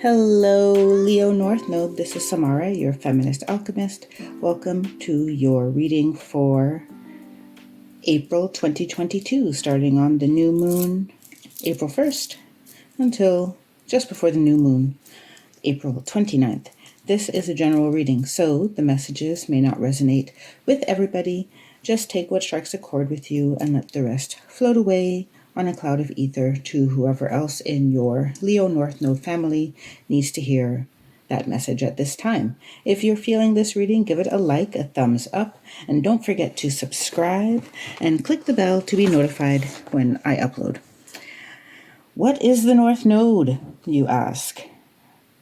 Hello, Leo North Node. This is Samara, your feminist alchemist. Welcome to your reading for April 2022, starting on the new moon, April 1st, until just before the new moon, April 29th. This is a general reading, so the messages may not resonate with everybody. Just take what strikes a chord with you and let the rest float away on a cloud of ether to whoever else in your Leo North Node family needs to hear that message at this time. If you're feeling this reading, give it a like, a thumbs up, and don't forget to subscribe and click the bell to be notified when I upload. What is the North Node, you ask?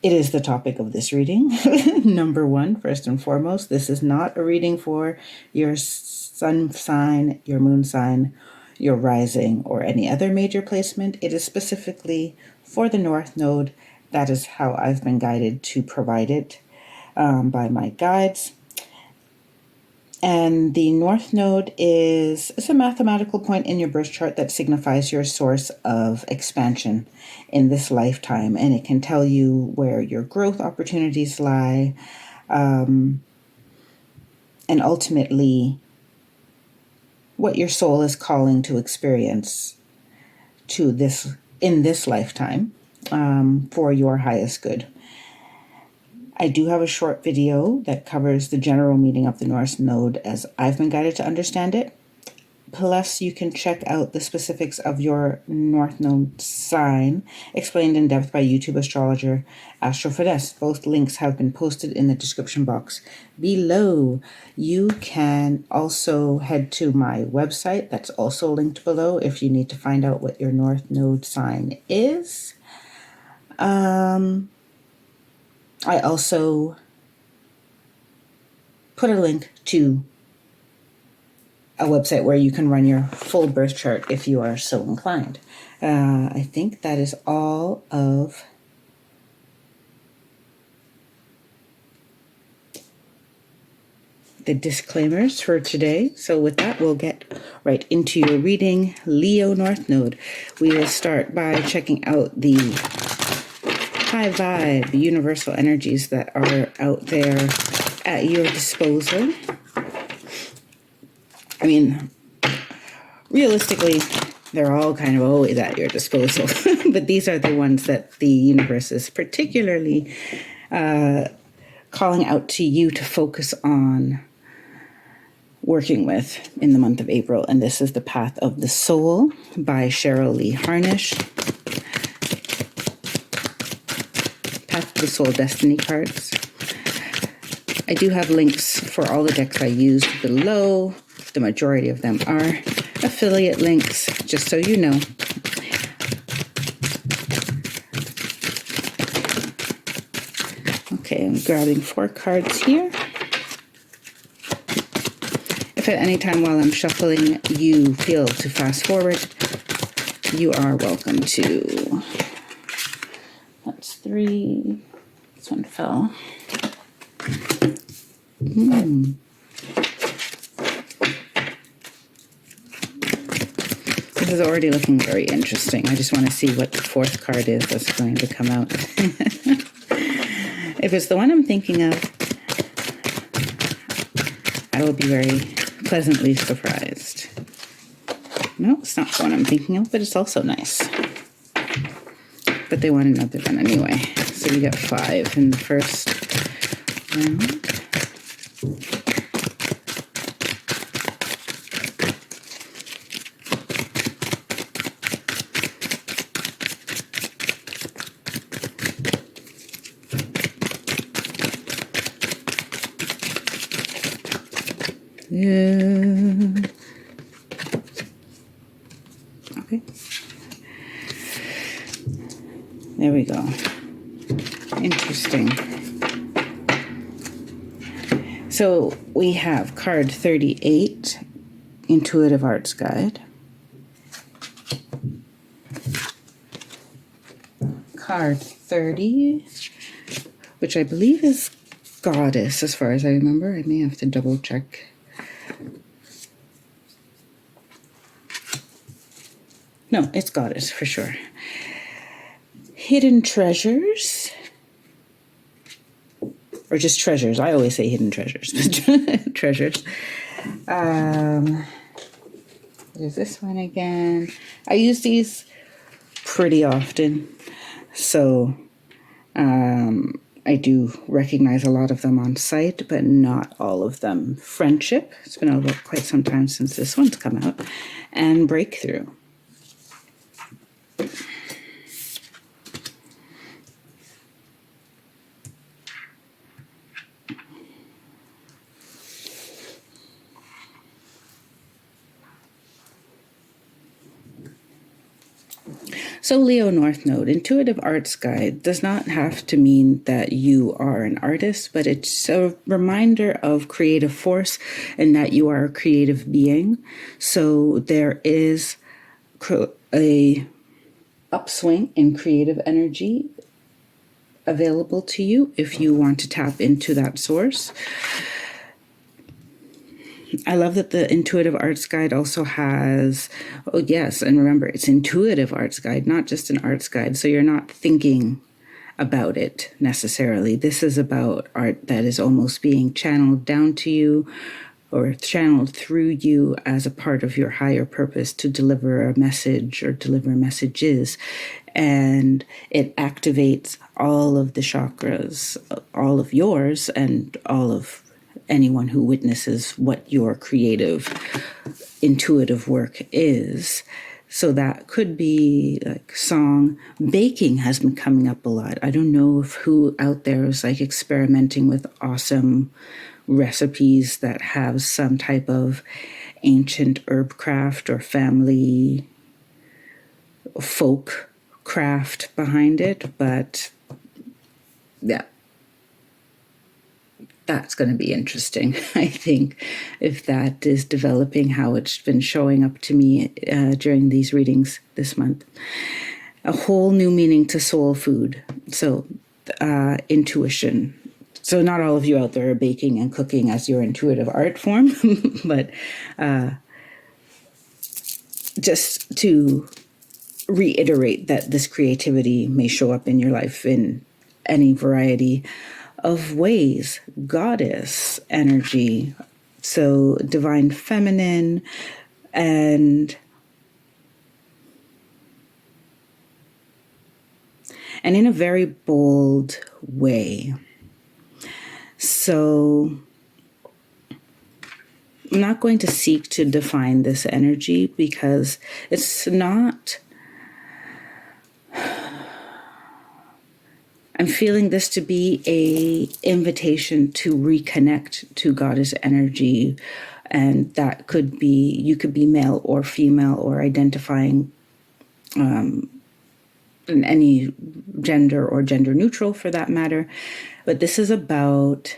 It is the topic of this reading. Number one, first and foremost, this is not a reading for your sun sign, your moon sign, your rising, or any other major placement. It is specifically for the North Node. That is how I've been guided to provide it by my guides. And the North Node is a mathematical point in your birth chart that signifies your source of expansion in this lifetime. And it can tell you where your growth opportunities lie, and ultimately what your soul is calling to experience in this lifetime for your highest good. I do have a short video that covers the general meaning of the North Node as I've been guided to understand it. Plus, you can check out the specifics of your North Node sign explained in depth by YouTube astrologer Feminist. Both links have been posted in the description box below. You can also head to my website. That's also linked below if you need to find out what your North Node sign is. I also put a link to a website where you can run your full birth chart if you are so inclined. I think that is all of the disclaimers for today. So with that, we'll get right into your reading, Leo North Node. We will start by checking out the high vibe, universal energies that are out there at your disposal. I mean, realistically, they're all kind of always at your disposal, but these are the ones that the universe is particularly calling out to you to focus on working with in the month of April. And this is The Path of the Soul by Cheryl Lee Harnish. Path of the Soul Destiny cards. I do have links for all the decks I used below. The majority of them are affiliate links, just so you know. Okay, I'm grabbing 4 cards here. If at any time while I'm shuffling you feel to fast forward, you are welcome to. That's 3. This one fell. This is already looking very interesting. I just want to see what the 4th card is that's going to come out. If it's the one I'm thinking of, I will be very pleasantly surprised. No, it's not the one I'm thinking of, but it's also nice. But they want another one anyway. So we got 5 in the first round. Yeah. Okay. There we go. Interesting. So we have card 38, Intuitive Arts Guide. Card 30, which I believe is Goddess, as far as I remember. I may have to double check. No, it's Goddess for sure. Hidden Treasures, or just treasures. I always say hidden treasures, but treasures. There's this one again. I use these pretty often, so I do recognize a lot of them on site, but not all of them. Friendship. It's been quite some time since this one's come out. And breakthrough. So Leo North Node, Intuitive Arts Guide does not have to mean that you are an artist, but it's a reminder of creative force and that you are a creative being. So there is a upswing in creative energy available to you if you want to tap into that source. I love that the Intuitive Arts Guide also has, oh yes, and remember, it's Intuitive Arts Guide, not just an arts guide, so you're not thinking about it necessarily. This is about art that is almost being channeled down to you or channeled through you as a part of your higher purpose to deliver a message or deliver messages. And it activates all of the chakras, all of yours and all of anyone who witnesses what your creative, intuitive work is. So that could be like song. Baking has been coming up a lot. I don't know if who out there is like experimenting with awesome recipes that have some type of ancient herb craft or family folk craft behind it. But yeah. That's going to be interesting, I think, if that is developing how it's been showing up to me during these readings this month. A whole new meaning to soul food. So intuition. So not all of you out there are baking and cooking as your intuitive art form, but just to reiterate that this creativity may show up in your life in any variety of ways. Goddess energy, so divine feminine, and in a very bold way. So I'm not going to seek to define this energy because it's not. I'm feeling this to be a invitation to reconnect to goddess energy. And that could be, you could be male or female or identifying in any gender or gender neutral for that matter. But this is about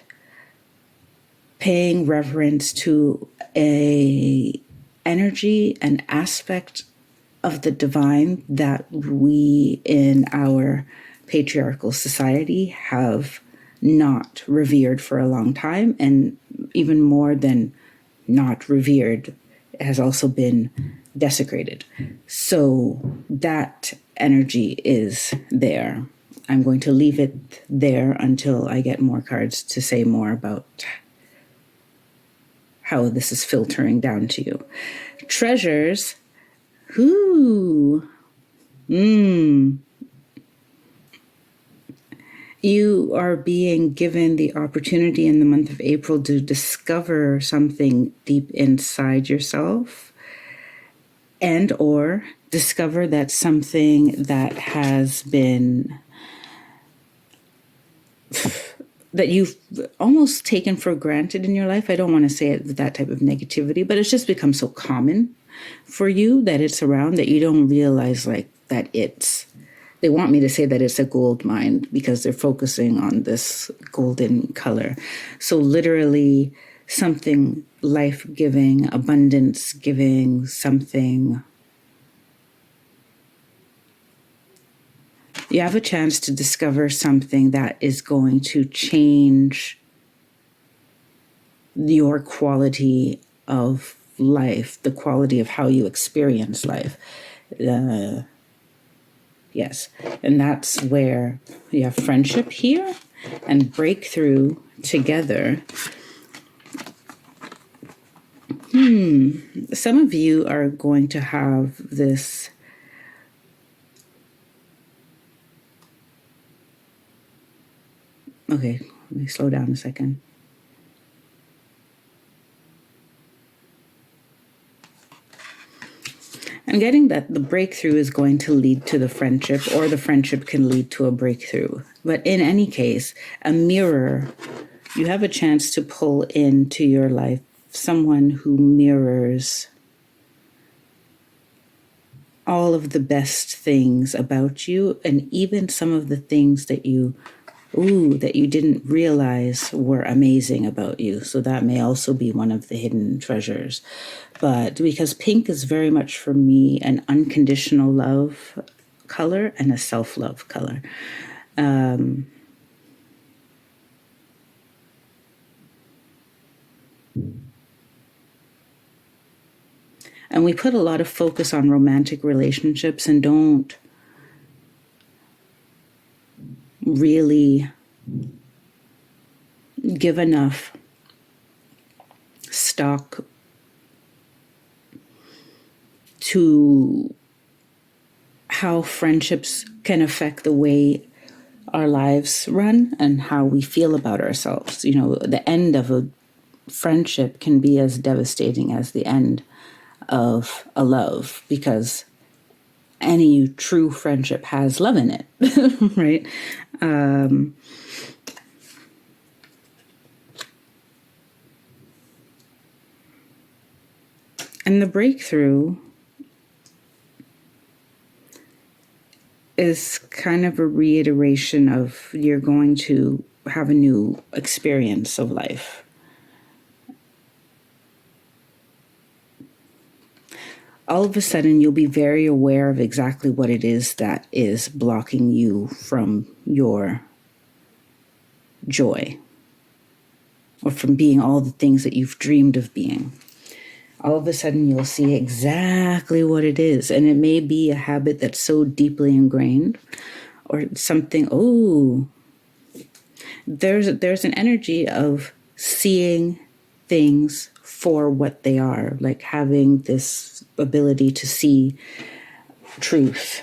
paying reverence to a energy, an aspect of the divine that we in our patriarchal society have not revered for a long time, and even more than not revered, has also been desecrated. So that energy is there. I'm going to leave it there until I get more cards to say more about how this is filtering down to you. Treasures. You are being given the opportunity in the month of April to discover something deep inside yourself, and or discover that something that has been that you've almost taken for granted in your life. I don't want to say it with that type of negativity, but it's just become so common for you that it's around that you don't realize like that it's. They want me to say that it's a gold mine because they're focusing on this golden color. So literally something life-giving, abundance-giving, something. You have a chance to discover something that is going to change your quality of life, the quality of how you experience life. Yes, and that's where you have friendship here and breakthrough together. Some of you are going to have this okay, let me slow down a second. I'm getting that the breakthrough is going to lead to the friendship, or the friendship can lead to a breakthrough. But in any case, a mirror, you have a chance to pull into your life someone who mirrors all of the best things about you, and even some of the things that you didn't realize were amazing about you. So that may also be one of the hidden treasures. But because pink is very much for me an unconditional love color and a self-love color. And we put a lot of focus on romantic relationships and don't really give enough stock to how friendships can affect the way our lives run and how we feel about ourselves. You know, the end of a friendship can be as devastating as the end of a love, because any true friendship has love in it, right? And the breakthrough is kind of a reiteration of you're going to have a new experience of life. All of a sudden, you'll be very aware of exactly what it is that is blocking you from your joy, or from being all the things that you've dreamed of being. All of a sudden, you'll see exactly what it is. And it may be a habit that's so deeply ingrained, or something, there's an energy of seeing things for what they are, like having this ability to see truth,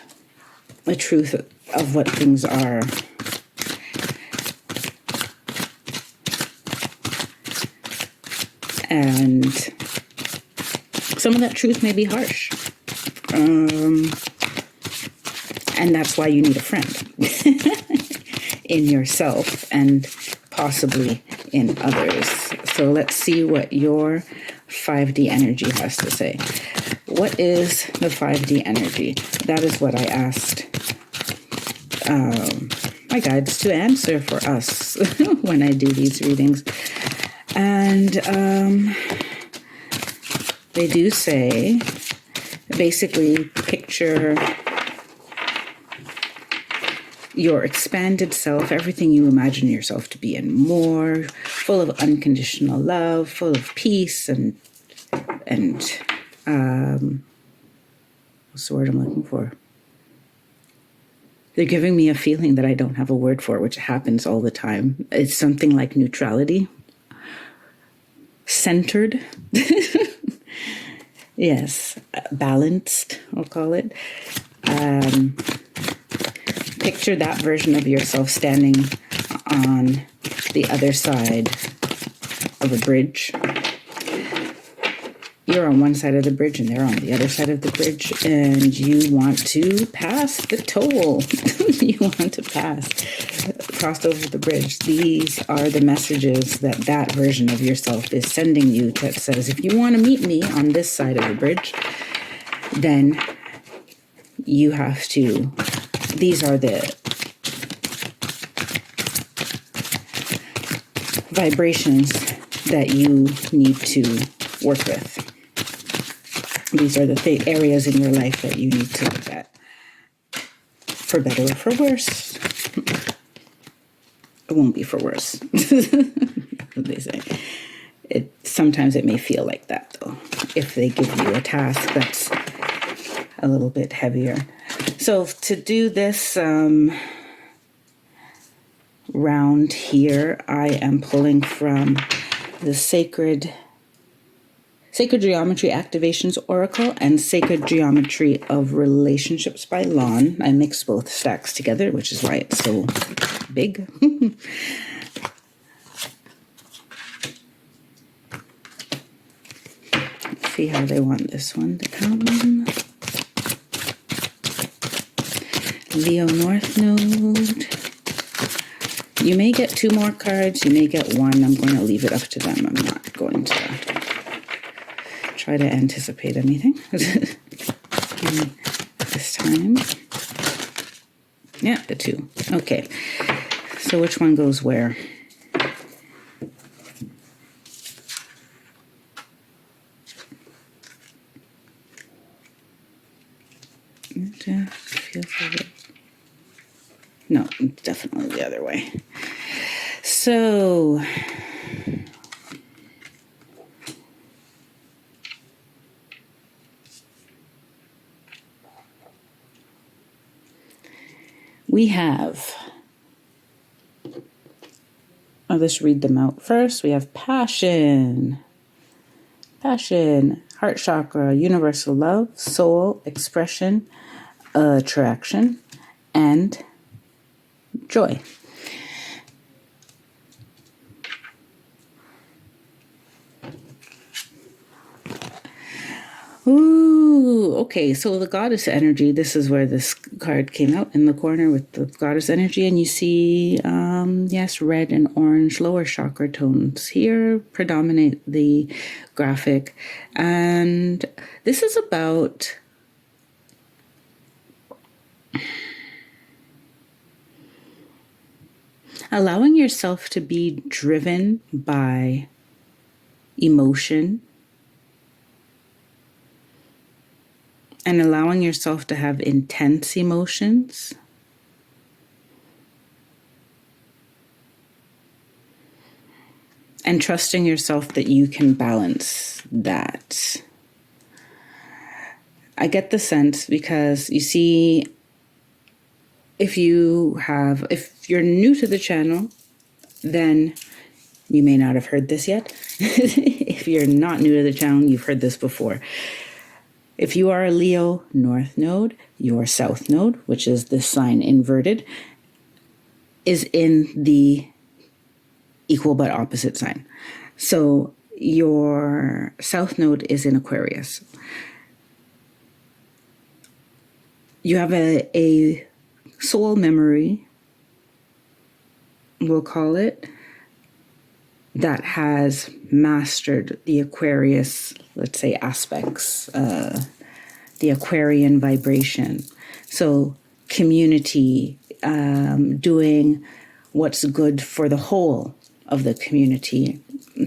the truth of what things are. And some of that truth may be harsh. And that's why you need a friend in yourself and possibly in others. So let's see what your 5D energy has to say. What is the 5D energy? That is what I asked my guides to answer for us when I do these readings. And they do say, basically, picture your expanded self, everything you imagine yourself to be, and more, full of unconditional love, full of peace, and what's the word I'm looking for? They're giving me a feeling that I don't have a word for, which happens all the time. It's something like neutrality. Centered. Yes. Balanced, I'll call it. Picture that version of yourself standing on the other side of a bridge. You're on one side of the bridge and they're on the other side of the bridge, and you want to pass the toll. You want to cross over the bridge. These are the messages that version of yourself is sending you, that says, if you want to meet me on this side of the bridge, then you have to, these are the vibrations that you need to work with. These are the areas in your life that you need to look at, for better or for worse. It won't be for worse. They say. Sometimes it may feel like that, though, if they give you a task that's a little bit heavier. So to do this round here, I am pulling from the Sacred Geometry Activations Oracle and Sacred Geometry of Relationships by Lon. I mixed both stacks together, which is why it's so big. Let's see how they want this one to come. Leo North Node. You may get 2 more cards. You may get 1. I'm going to leave it up to them. I'm not going to try to anticipate anything this time. Yeah, the 2. Okay. So which one goes where? It feels like it. No, definitely the other way. So, we have, I'll just read them out first. We have passion, heart chakra, universal love, soul, expression, attraction, and joy. Ooh, okay, so the goddess energy, this is where this card came out in the corner with the goddess energy, and you see, yes, red and orange lower chakra tones here predominate the graphic, and this is about allowing yourself to be driven by emotion and allowing yourself to have intense emotions and trusting yourself that you can balance that. I get the sense because you see, if you're new to the channel, then you may not have heard this yet. If you're not new to the channel, you've heard this before. If you are a Leo North Node, your South Node, which is this sign inverted, is in the equal but opposite sign. So your South Node is in Aquarius. You have a soul memory, we'll call it, that has mastered the Aquarius, let's say, aspects, the Aquarian vibration. So community, doing what's good for the whole of the community.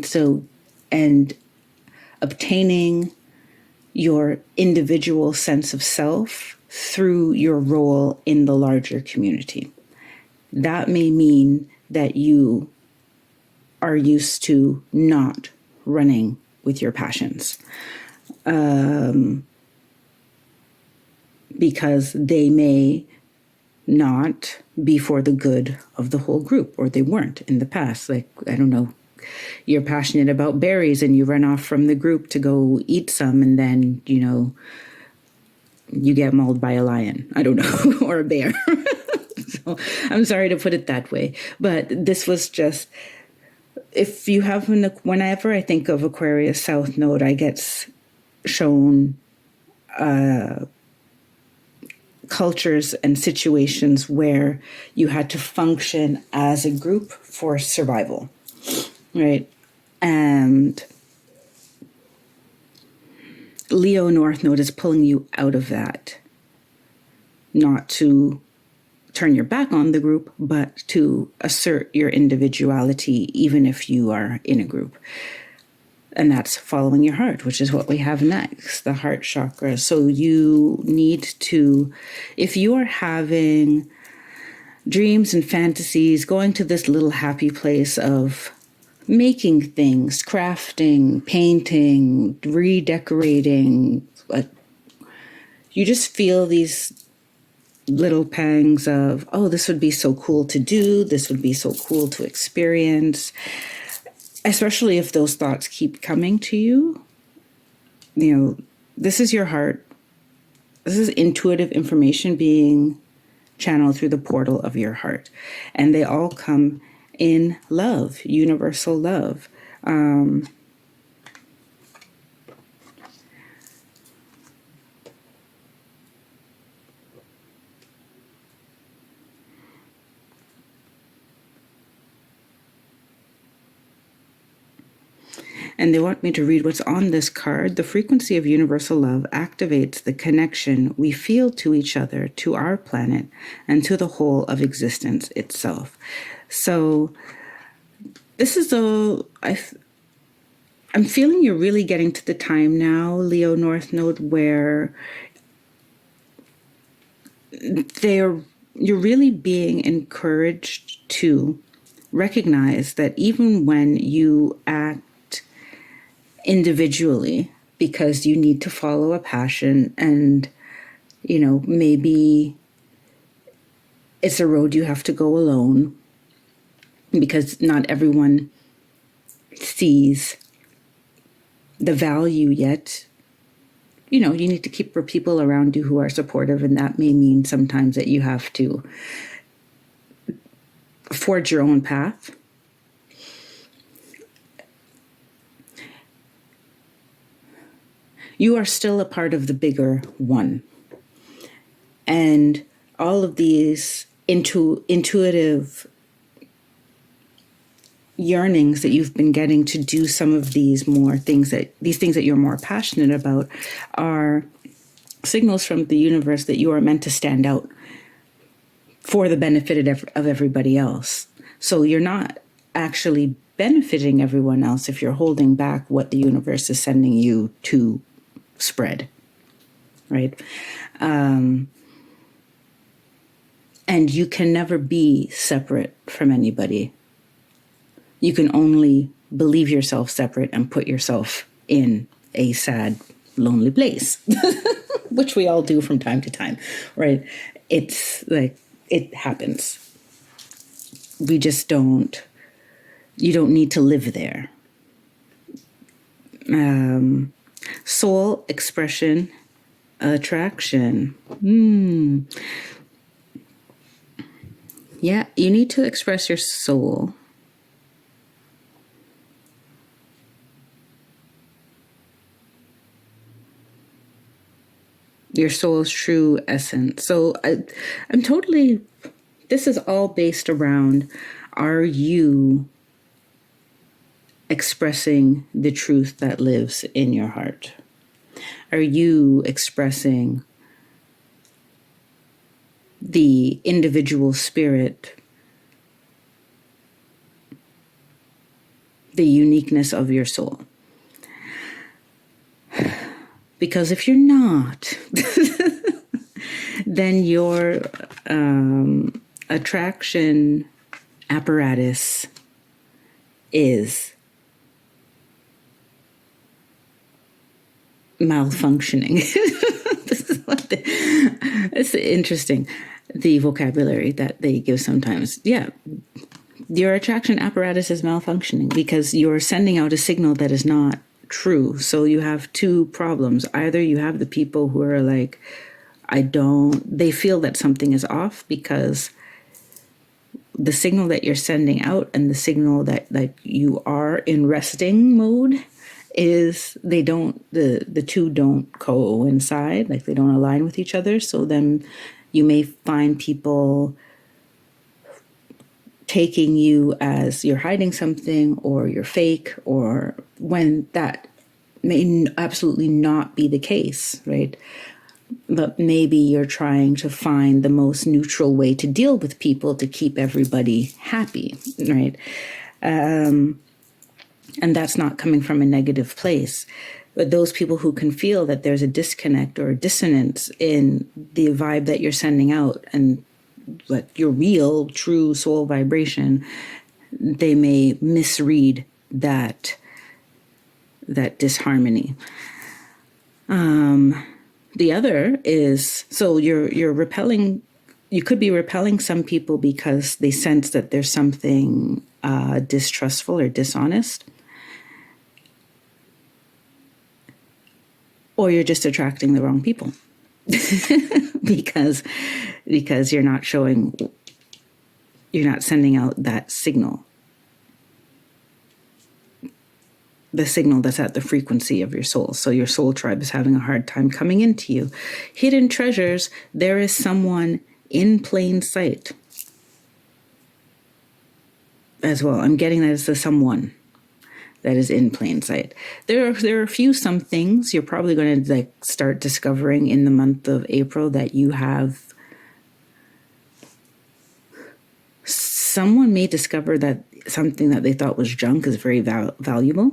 So, and obtaining your individual sense of self through your role in the larger community. That may mean that you are used to not running with your passions, because they may not be for the good of the whole group, or they weren't in the past. Like, I don't know, you're passionate about berries and you run off from the group to go eat some, and then, you know, you get mauled by a lion, I don't know, or a bear. So I'm sorry to put it that way, but this was just, if you have, whenever I think of Aquarius South Node, I get shown cultures and situations where you had to function as a group for survival, right? And Leo North Node is pulling you out of that, not to turn your back on the group, but to assert your individuality, even if you are in a group. And that's following your heart, which is what we have next, the heart chakra. So you need to, if you are having dreams and fantasies, going to this little happy place of making things, crafting, painting, redecorating, you just feel these little pangs of, oh, this would be so cool to do, this would be so cool to experience, especially if those thoughts keep coming to you. You know, this is your heart. This is intuitive information being channeled through the portal of your heart. And they all come in love, universal love. And they want me to read what's on this card. The frequency of universal love activates the connection we feel to each other, to our planet, and to the whole of existence itself. So this is I'm feeling you're really getting to the time now, Leo North Node, where you're really being encouraged to recognize that even when you act individually because you need to follow a passion and, you know, maybe it's a road you have to go alone because not everyone sees the value yet. You know, you need to keep people around you who are supportive, and that may mean sometimes that you have to forge your own path. You are still a part of the bigger one. And all of these intuitive yearnings that you've been getting to do some of these things that you're more passionate about are signals from the universe that you are meant to stand out for the benefit of everybody else. So you're not actually benefiting everyone else if you're holding back what the universe is sending you to spread, right? And you can never be separate from anybody. You can only believe yourself separate and put yourself in a sad, lonely place, which we all do from time to time, right? It's like, it happens. You don't need to live there. Soul, expression, attraction. Yeah, you need to express your soul. Your soul's true essence. So this is all based around, are you expressing the truth that lives in your heart? Are you expressing the individual spirit, the uniqueness of your soul? Because if you're not, then your attraction apparatus is malfunctioning. It's interesting, the vocabulary that they give sometimes. Yeah, your attraction apparatus is malfunctioning because you're sending out a signal that is not true. So you have two problems. Either you have the people who are like, they feel that something is off because the signal that you're sending out and the signal that you are in resting mode is the two don't coincide, like they don't align with each other. So then you may find people taking you as you're hiding something or you're fake, or when that may absolutely not be the case, right? But maybe you're trying to find the most neutral way to deal with people to keep everybody happy, right? And that's not coming from a negative place. But those people who can feel that there's a disconnect or a dissonance in the vibe that you're sending out and like your real, true soul vibration, they may misread that disharmony. The other is, so you're repelling you could be repelling some people because they sense that there's something distrustful or dishonest. Or you're just attracting the wrong people because you're not sending out that signal. The signal that's at the frequency of your soul. So your soul tribe is having a hard time coming into you. Hidden treasures, there is someone in plain sight as well. I'm getting that it's the someone that is in plain sight. There are a few some things you're probably going to start discovering in the month of April that you have. Someone may discover that something that they thought was junk is very valuable.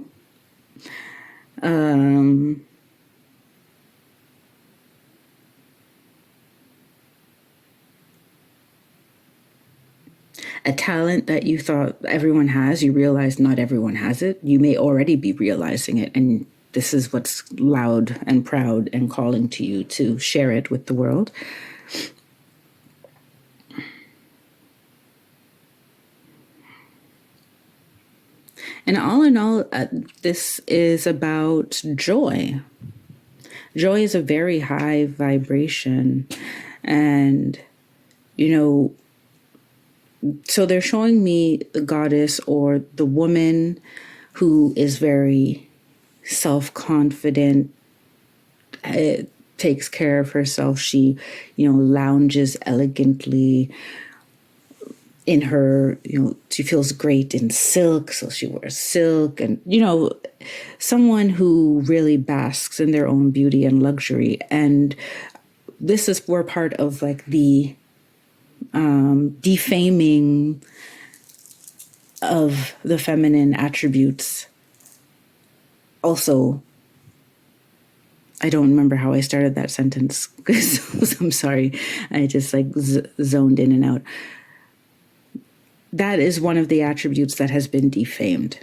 A talent that you thought everyone has, you realize not everyone has it. You may already be realizing it, and this is what's loud and proud and calling to you to share it with the world. And all in all, this is about joy. Joy is a very high vibration. And, so they're showing me the goddess or the woman who is very self-confident, takes care of herself. She, lounges elegantly in her, she feels great in silk, so she wears silk, and, someone who really basks in their own beauty and luxury. And this is we're part of the defaming of the feminine attributes. Also, I don't remember how I started that sentence. I'm sorry. I just zoned in and out. That is one of the attributes that has been defamed.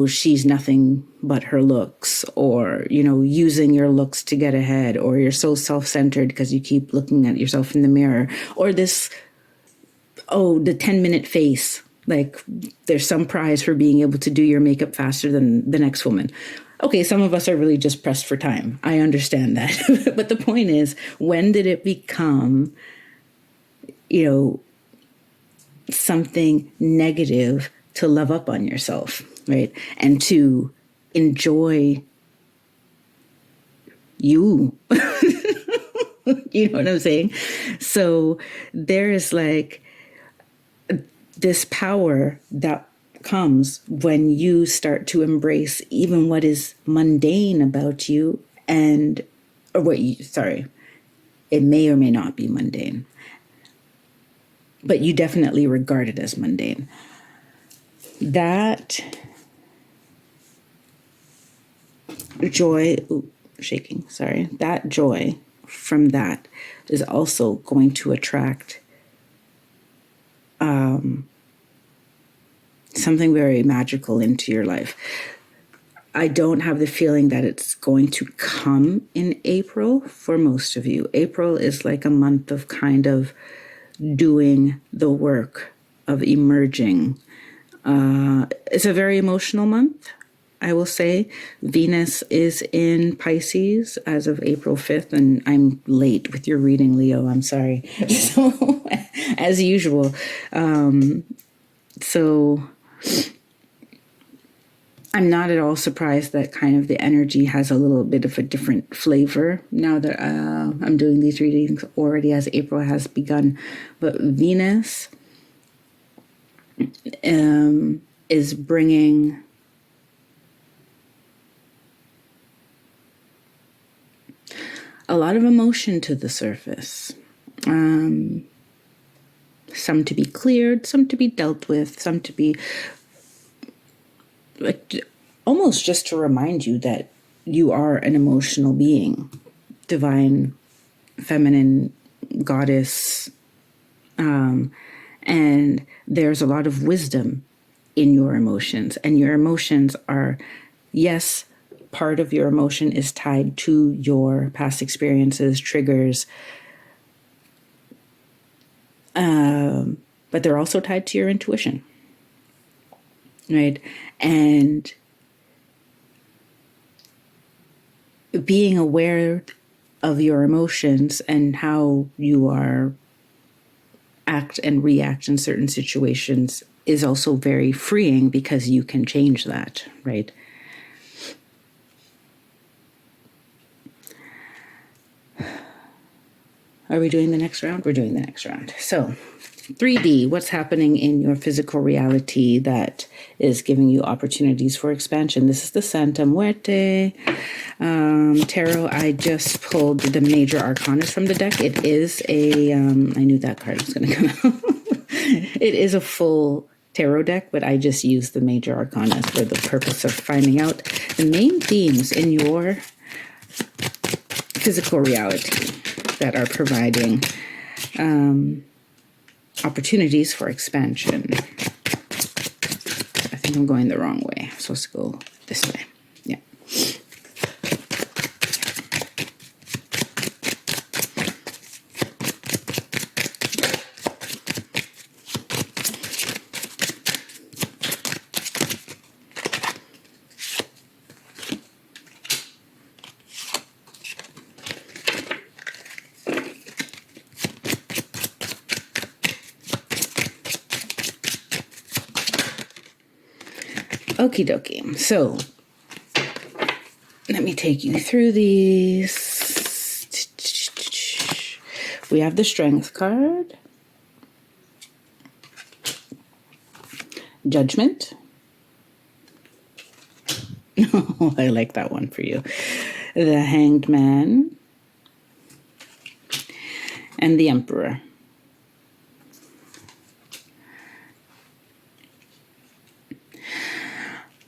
She's nothing but her looks, or, using your looks to get ahead, or you're so self-centered because you keep looking at yourself in the mirror, or this, the 10-minute face. There's some prize for being able to do your makeup faster than the next woman. Okay, some of us are really just pressed for time. I understand that. But the point is, when did it become something negative to love up on yourself, right? And to enjoy you. You know what I'm saying? So there is this power that comes when you start to embrace even what is mundane about you, it may or may not be mundane, but you definitely regard it as mundane. That joy, that joy from that is also going to attract something very magical into your life. I don't have the feeling that it's going to come in April for most of you. April is like a month of kind of doing the work of emerging. It's a very emotional month, I will say. Venus is in Pisces as of April 5th, and I'm late with your reading, Leo. I'm sorry. So, as usual. So I'm not at all surprised that kind of the energy has a little bit of a different flavor now that I'm doing these readings already as April has begun. But Venus is bringing a lot of emotion to the surface. Some to be cleared, some to be dealt with, some to be almost just to remind you that you are an emotional being, divine, feminine, goddess, and there's a lot of wisdom in your emotions, and your emotions are, yes, part of your emotion is tied to your past experiences, triggers, but they're also tied to your intuition, right? And being aware of your emotions and how you are act and react in certain situations is also very freeing, because you can change that, right? Are we doing the next round? We're doing the next round. So 3D, what's happening in your physical reality that is giving you opportunities for expansion? This is the Santa Muerte tarot. I just pulled the major arcanas from the deck. It is a, I knew that card was going to come out. It is a full tarot deck, but I just used the major arcanas for the purpose of finding out the main themes in your physical reality that are providing opportunities for expansion. I think I'm going the wrong way. I'm supposed to go this way. Yeah. Okie dokie. So let me take you through these. We have the Strength card, Judgment. Oh, I like that one for you. The Hanged Man and the Emperor.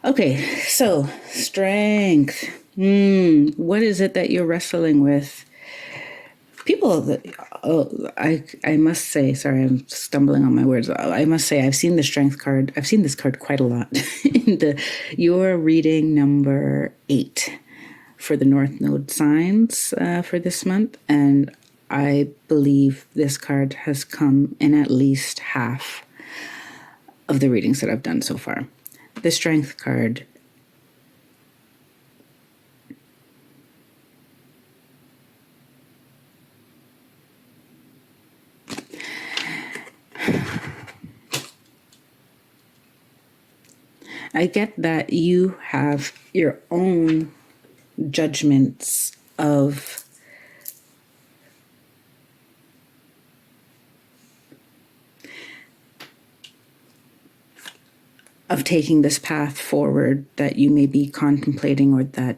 Okay, so strength. What is it that you're wrestling with? People, I must say, sorry, I'm stumbling on my words. I must say, I've seen the Strength card. I've seen this card quite a lot. You're reading number 8 for the North Node signs for this month. And I believe this card has come in at least half of the readings that I've done so far. The Strength card. I get that you have your own judgments of taking this path forward that you may be contemplating, or that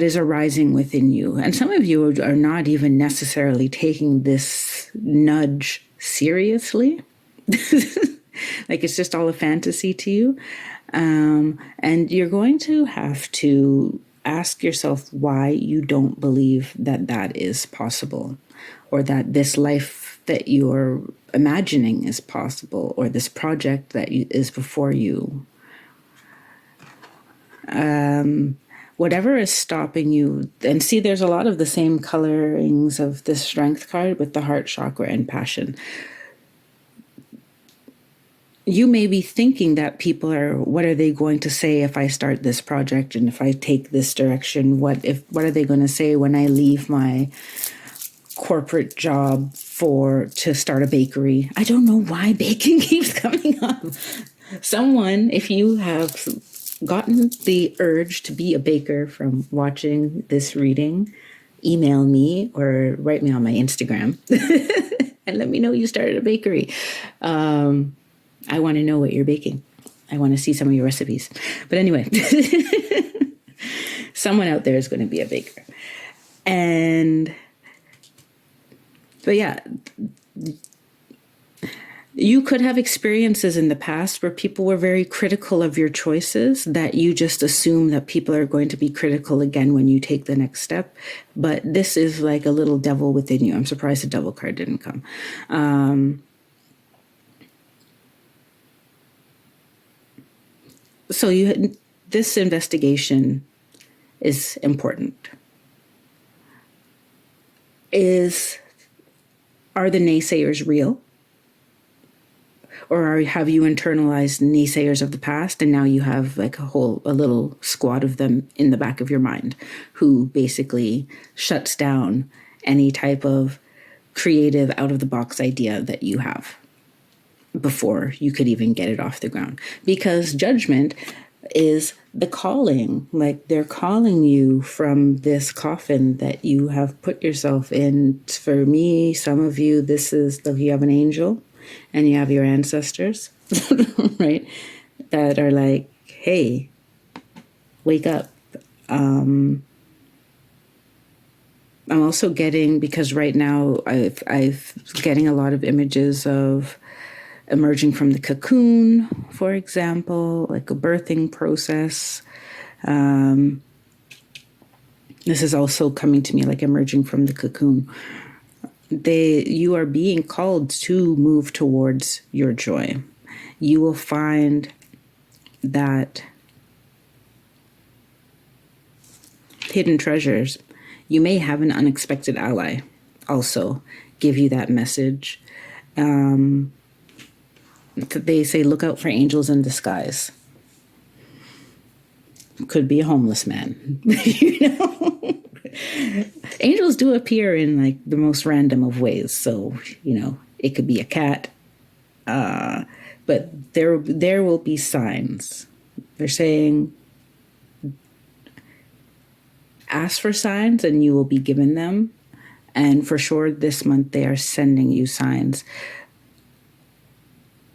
is arising within you. And some of you are not even necessarily taking this nudge seriously. Like it's just all a fantasy to you. And you're going to have to ask yourself why you don't believe that that is possible, or that this life that you're imagining is possible, or this project that is before you. Whatever is stopping you, and see, there's a lot of the same colorings of this Strength card with the heart chakra and passion. You may be thinking that people what are they going to say if I start this project, and if I take this direction? What are they going to say when I leave my corporate job to start a bakery? I don't know why baking keeps coming up. Someone, if you have gotten the urge to be a baker from watching this reading, email me or write me on my Instagram and let me know you started a bakery. I want to know what you're baking. I want to see some of your recipes. But anyway, someone out there is going to be a baker. But yeah, you could have experiences in the past where people were very critical of your choices, that you just assume that people are going to be critical again when you take the next step. But this is like a little devil within you. I'm surprised the devil card didn't come. So this investigation is important. Are the naysayers real? Or have you internalized naysayers of the past, and now you have like a little squad of them in the back of your mind who basically shuts down any type of creative out-of-the-box idea that you have before you could even get it off the ground? Because judgment is the calling, like they're calling you from this coffin that you have put yourself in. For me, some of you, you have an angel and you have your ancestors, right? That are like, hey, wake up. I'm also getting, because right now I've getting a lot of images of emerging from the cocoon, for example, like a birthing process. This is also coming to me like emerging from the cocoon. You are being called to move towards your joy. You will find that hidden treasures. You may have an unexpected ally also give you that message. They say, look out for angels in disguise. Could be a homeless man. Angels do appear in like the most random of ways. So, it could be a cat. But there will be signs. They're saying, ask for signs and you will be given them. And for sure this month they are sending you signs.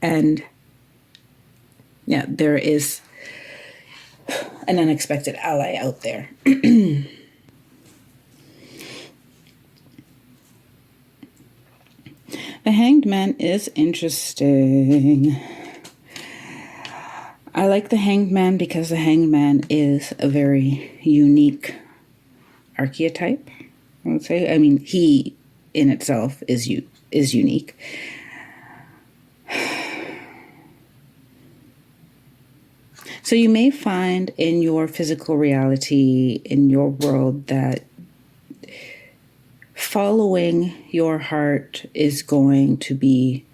And yeah, there is an unexpected ally out there. The Hanged Man is interesting. I like the Hanged Man because the Hanged Man is a very unique archetype, I would say. I mean, he in itself is unique. So you may find in your physical reality, in your world, that following your heart is going to be,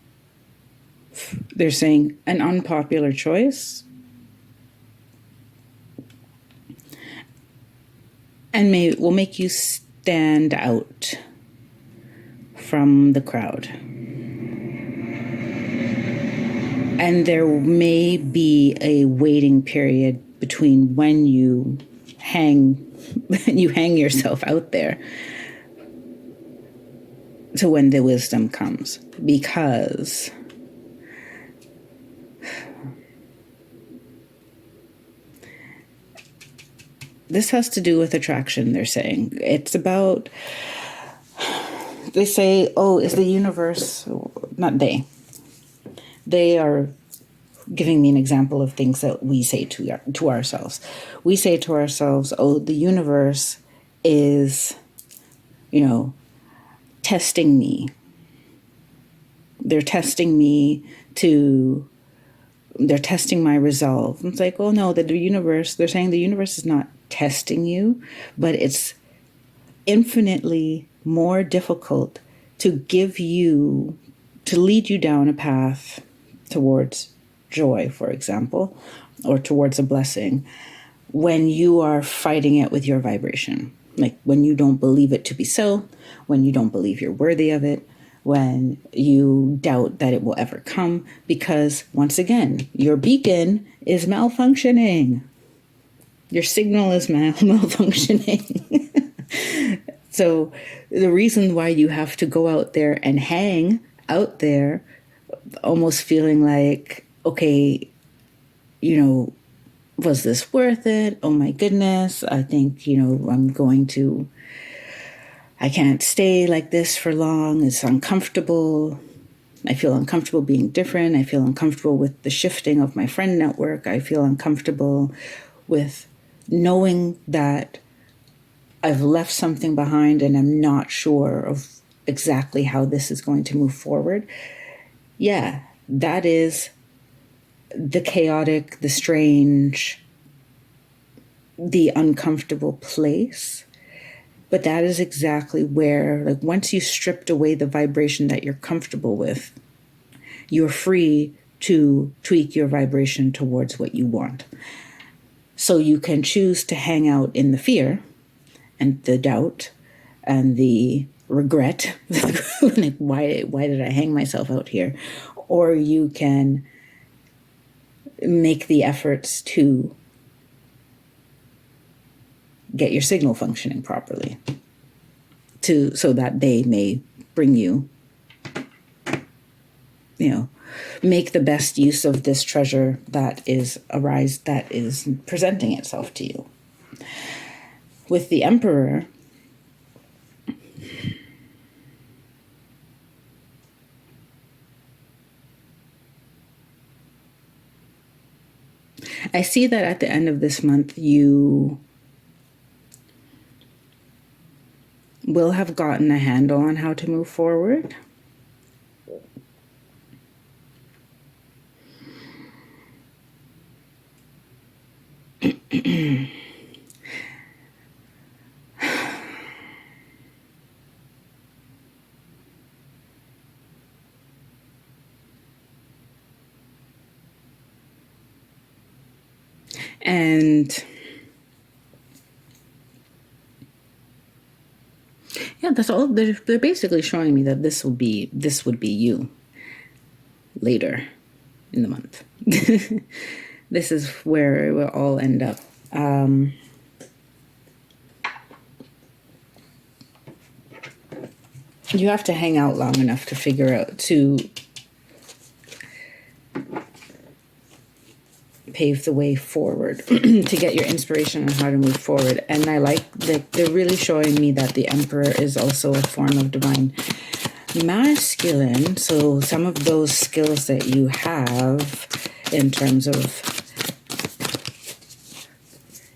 they're saying, an unpopular choice. And will make you stand out from the crowd. And there may be a waiting period between when you hang yourself out there to when the wisdom comes. Because this has to do with attraction, they're saying. It's about, they say, is the universe, not they. They are giving me an example of things that we say to ourselves. We say to ourselves, the universe is, testing me. They're testing me they're testing my resolve. It's like, no, they're saying the universe is not testing you, but it's infinitely more difficult to lead you down a path towards joy, for example, or towards a blessing, when you are fighting it with your vibration. Like when you don't believe it to be so, when you don't believe you're worthy of it, when you doubt that it will ever come, because once again, your beacon is malfunctioning. Your signal is malfunctioning. So the reason why you have to go out there and hang out there, almost feeling like, okay, was this worth it? Oh my goodness. I think, I can't stay like this for long. It's uncomfortable. I feel uncomfortable being different. I feel uncomfortable with the shifting of my friend network. I feel uncomfortable with knowing that I've left something behind and I'm not sure of exactly how this is going to move forward. Yeah, that is the chaotic, the strange, the uncomfortable place. But that is exactly where, like, once you stripped away the vibration that you're comfortable with, you're free to tweak your vibration towards what you want. So you can choose to hang out in the fear and the doubt and the regret, like, why did I hang myself out here? Or you can make the efforts to get your signal functioning properly, so that they may bring you, make the best use of this treasure that is presenting itself to you. With the Emperor, I see that at the end of this month, you will have gotten a handle on how to move forward. And yeah, that's all. They're basically showing me that this would be you later in the month. This is where it will all end up. You have to hang out long enough to figure out, to pave the way forward, to get your inspiration on how to move forward. And I like that they're really showing me that the Emperor is also a form of divine masculine. So some of those skills that you have in terms of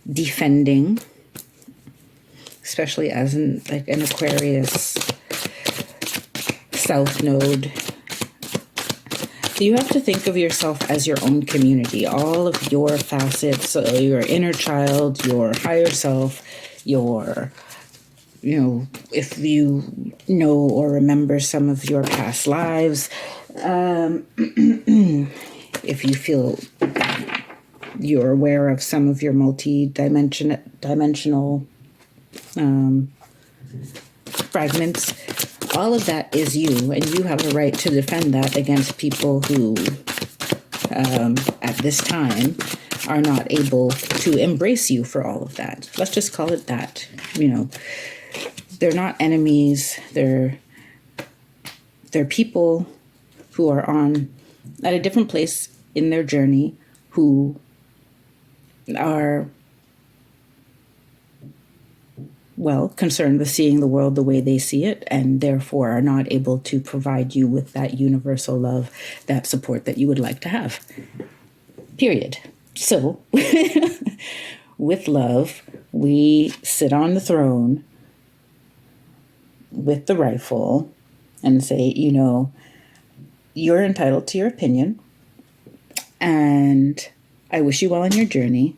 defending, especially as an Aquarius South Node, you have to think of yourself as your own community. All of your facets, your inner child, your higher self, your, if you know or remember some of your past lives, if you feel you're aware of some of your multi-dimensional fragments, all of that is you, and you have a right to defend that against people who, at this time, are not able to embrace you for all of that. Let's just call it that. They're not enemies. They're people who are at a different place in their journey, who are, concerned with seeing the world the way they see it, and therefore are not able to provide you with that universal love, that support that you would like to have. Period. So, with love, we sit on the throne with the rifle and say, you're entitled to your opinion, and I wish you well on your journey.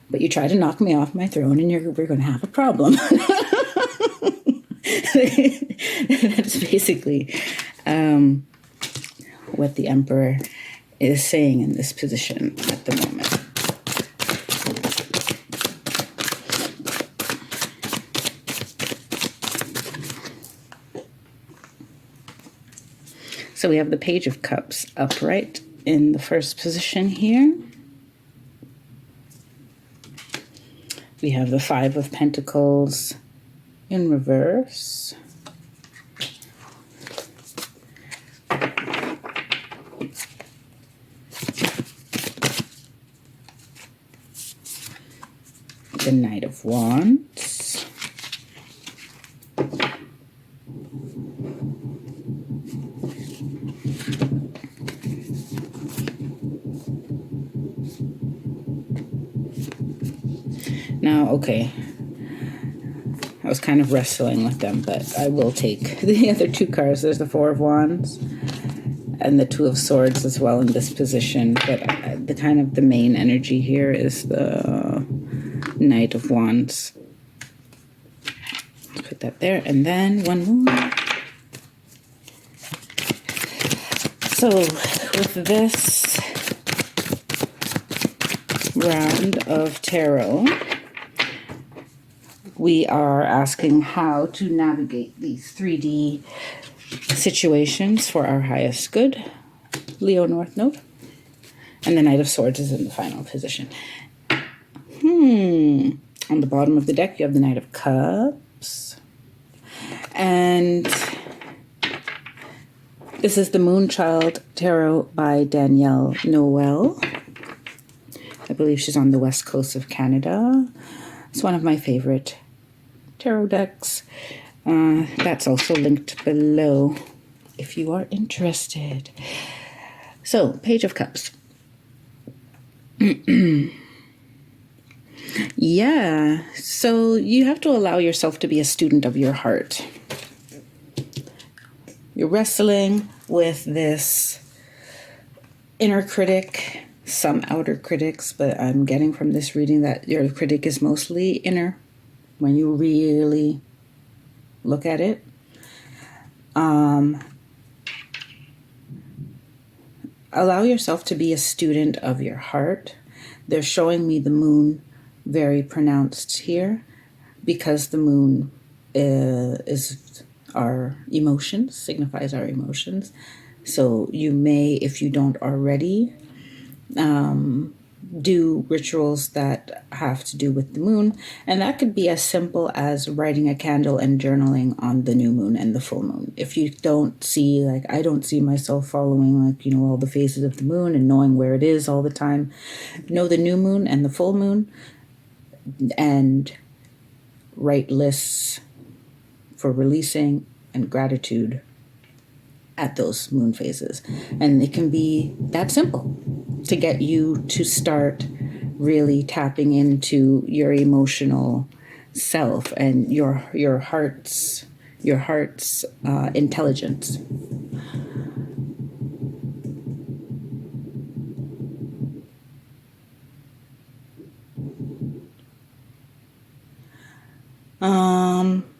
But you try to knock me off my throne, and we're going to have a problem. That's basically what the Emperor is saying in this position at the moment. So we have the Page of Cups upright in the first position here. We have the Five of Pentacles in reverse. The Knight of Wands. Now, okay, I was kind of wrestling with them, but I will take the other two cards. There's the Four of Wands and the Two of Swords as well in this position, but the main energy here is the Knight of Wands. Put that there, and then one more. So with this round of tarot, we are asking how to navigate these 3D situations for our highest good. Leo North Node. And the Knight of Swords is in the final position. On the bottom of the deck, you have the Knight of Cups. And this is the Moonchild Tarot by Danielle Noel. I believe she's on the west coast of Canada. It's one of my favorite tarot decks. That's also linked below if you are interested. So, Page of Cups. Yeah, so you have to allow yourself to be a student of your heart. You're wrestling with this inner critic, some outer critics, but I'm getting from this reading that your critic is mostly inner when you really look at it. Allow yourself to be a student of your heart. They're showing me the moon very pronounced here because the moon is our emotions, signifies our emotions. So you may, if you don't already, do rituals that have to do with the moon. And that could be as simple as writing a candle and journaling on the new moon and the full moon. If you don't see, like, I don't see myself following, like, all the phases of the moon and knowing where it is all the time. Know the new moon and the full moon and write lists for releasing and gratitude at those moon phases. And it can be that simple to get you to start really tapping into your emotional self and your heart's intelligence.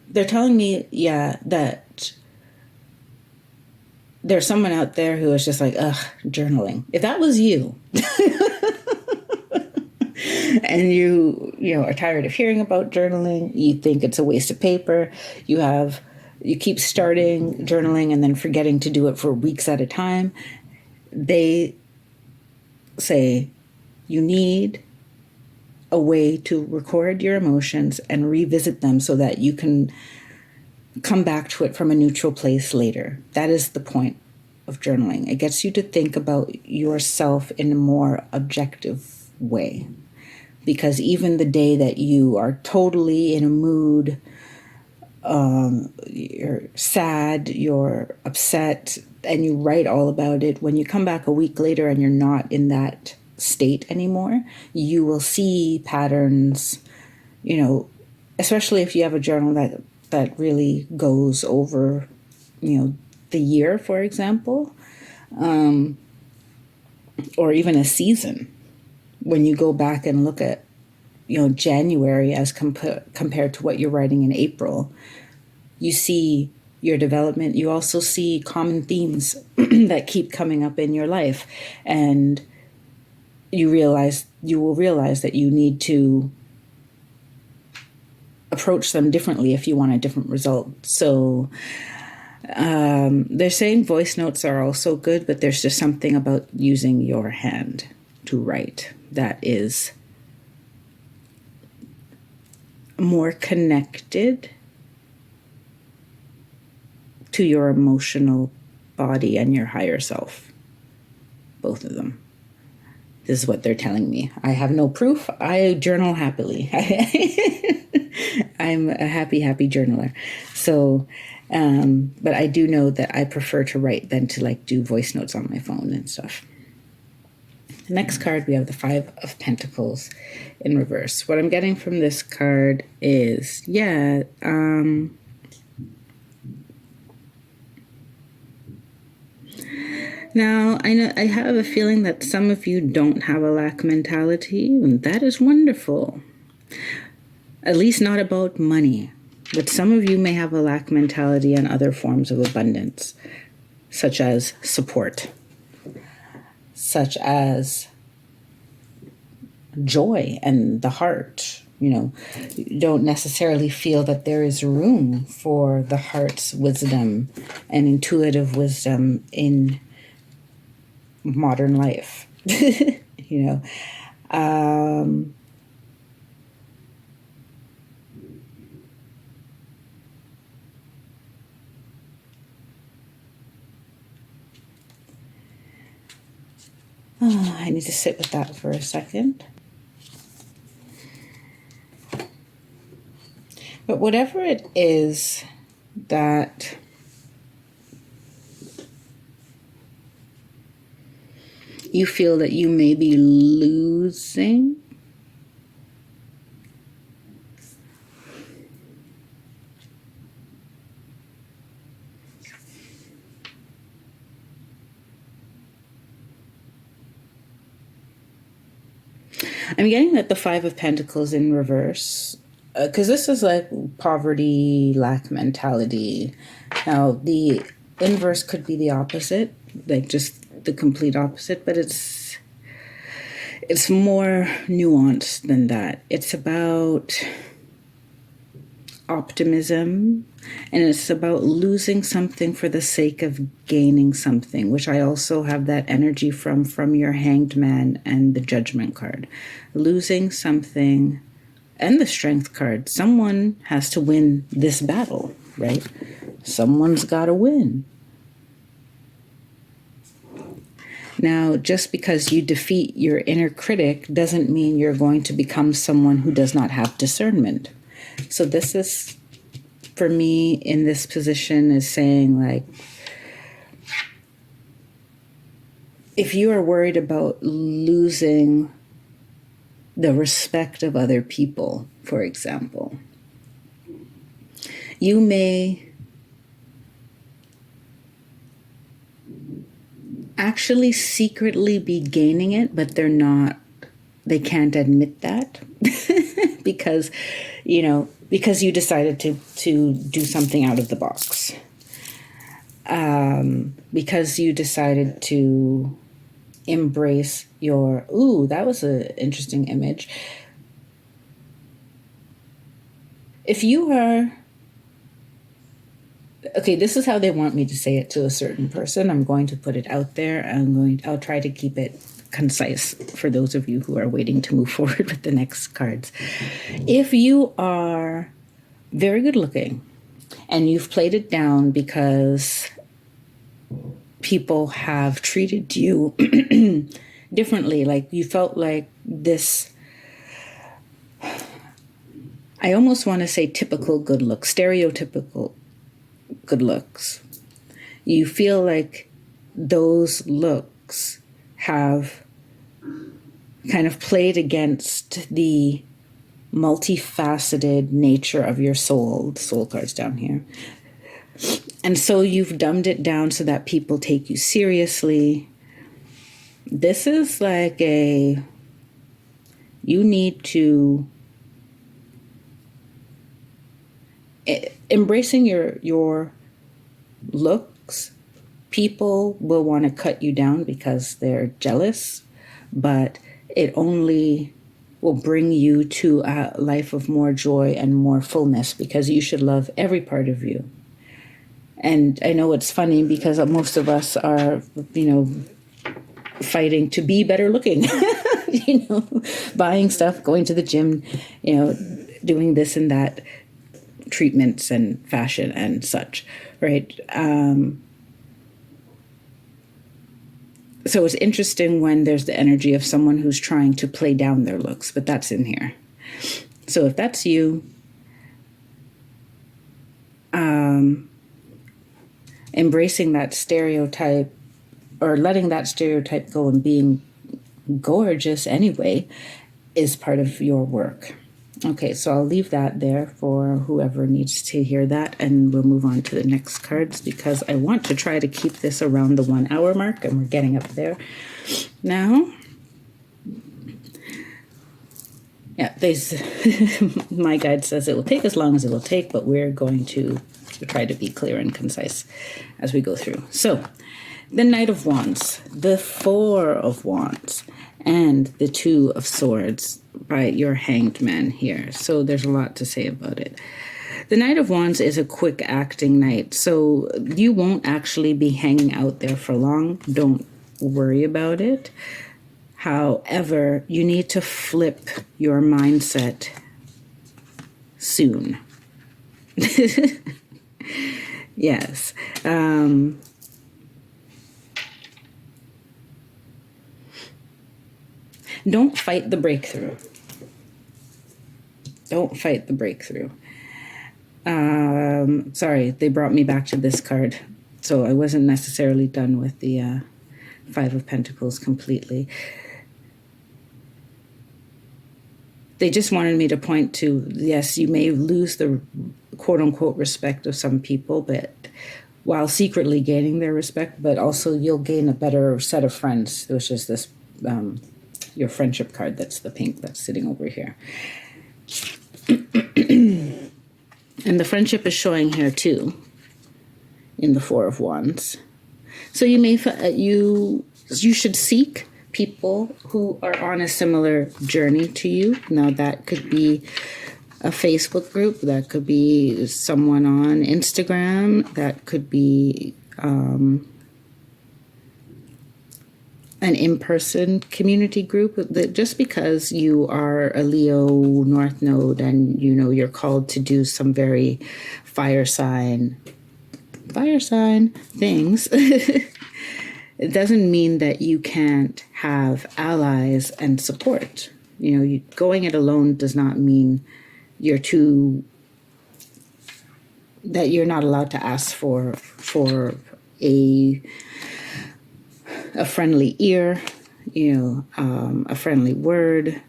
They're telling me, that there's someone out there who is just like, journaling. If that was you, and you are tired of hearing about journaling, you think it's a waste of paper, you keep starting journaling and then forgetting to do it for weeks at a time, they say you need a way to record your emotions and revisit them so that you can come back to it from a neutral place later. That is the point of journaling. It gets you to think about yourself in a more objective way. Because even the day that you are totally in a mood, you're sad, you're upset, and you write all about it, when you come back a week later and you're not in that state anymore, you will see patterns, especially if you have a journal that really goes over, the year, for example, or even a season. When you go back and look at, January as compared to what you're writing in April, you see your development. You also see common themes that keep coming up in your life. And you will realize that you need to approach them differently if you want a different result. So they're saying voice notes are also good, but there's just something about using your hand to write that is more connected to your emotional body and your higher self. Both of them. This is what they're telling me. I have no proof. I journal happily. I'm a happy journaler. So, but I do know that I prefer to write than to do voice notes on my phone and stuff. The next card, we have the Five of Pentacles in reverse. What I'm getting from this card is, now, I have a feeling that some of you don't have a lack mentality, and that is wonderful. At least not about money. But some of you may have a lack mentality and other forms of abundance, such as support, such as joy and the heart. You don't necessarily feel that there is room for the heart's wisdom and intuitive wisdom in modern life. I need to sit with that for a second. But whatever it is that you feel that you may be losing, I'm getting that the Five of Pentacles in reverse, because this is like poverty, lack mentality. Now, the inverse could be the opposite, like just the complete opposite, but it's more nuanced than that. It's about optimism, and it's about losing something for the sake of gaining something, which I also have that energy from your Hanged Man and the Judgment card. Losing something and the Strength card. Someone has to win this battle, right? Someone's got to win. Now, just because you defeat your inner critic doesn't mean you're going to become someone who does not have discernment. So this is, for me, in this position, is saying, like, if you are worried about losing the respect of other people, for example, you may actually secretly be gaining it, but they can't admit that because you decided to do something out of the box. Because you decided to embrace that was an interesting image. If you are, okay, this is how they want me to say it to a certain person. I'm going to put it out there. I'll try to keep it concise for those of you who are waiting to move forward with the next cards. If you are very good looking and you've played it down because people have treated you differently, like you felt like this, I almost want to say typical good looks, stereotypical good looks. You feel like those looks have kind of played against the multifaceted nature of your soul. The soul card's down here. And so you've dumbed it down so that people take you seriously. This is like you need to embracing your looks. People will want to cut you down because they're jealous, but it only will bring you to a life of more joy and more fullness, because you should love every part of you. And I know it's funny because most of us are, fighting to be better looking, buying stuff, going to the gym, doing this and that, treatments and fashion and such, right? So it's interesting when there's the energy of someone who's trying to play down their looks, but that's in here. So if that's you, embracing that stereotype or letting that stereotype go and being gorgeous anyway is part of your work. Okay, so I'll leave that there for whoever needs to hear that, and we'll move on to the next cards because I want to try to keep this around the 1 hour mark, and we're getting up there now. Yeah, my guide says it will take as long as it will take, but we're going to try to be clear and concise as we go through. So, the Knight of Wands, the Four of Wands, and the Two of Swords by your Hanged Man here. So there's a lot to say about it. The Knight of Wands is a quick acting knight, so you won't actually be hanging out there for long. Don't worry about it. However, you need to flip your mindset soon. Yes. Don't fight the breakthrough. Don't fight the breakthrough. Sorry, they brought me back to this card. So I wasn't necessarily done with the Five of Pentacles completely. They just wanted me to point to, yes, you may lose the quote-unquote respect of some people, but while secretly gaining their respect, but also you'll gain a better set of friends, which is this, your friendship card, that's the pink that's sitting over here. And the friendship is showing here too, in the Four of Wands. So you may you should seek people who are on a similar journey to you. Now that could be a Facebook group, that could be someone on Instagram, that could be an in-person community group. That just because you are a Leo North Node and you know you're called to do some very fire sign things, it doesn't mean that you can't have allies and support. You know, going it alone does not mean that you're not allowed to ask for a friendly ear, a friendly word,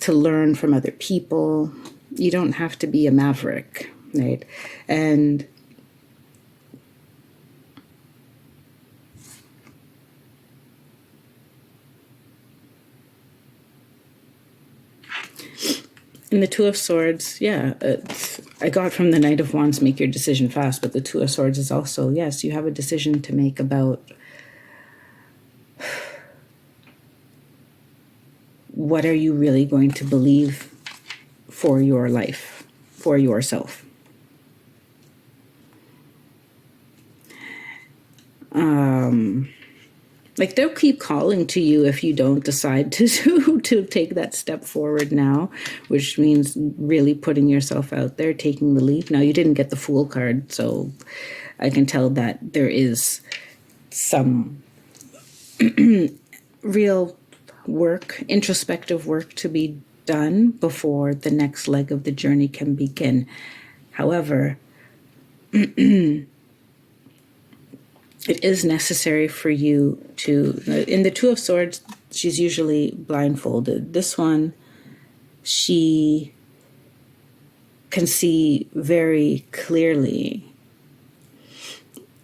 to learn from other people. You don't have to be a maverick, right? And in the Two of Swords, I got from the Knight of Wands, make your decision fast, but the Two of Swords is also, yes, you have a decision to make about what are you really going to believe for your life, for yourself. Like they'll keep calling to you if you don't decide to take that step forward now, which means really putting yourself out there, taking the leap. Now, you didn't get the Fool card, so I can tell that there is some real work, introspective work to be done before the next leg of the journey can begin. However, it is necessary for you to, in the Two of Swords, she's usually blindfolded. This one, she can see very clearly.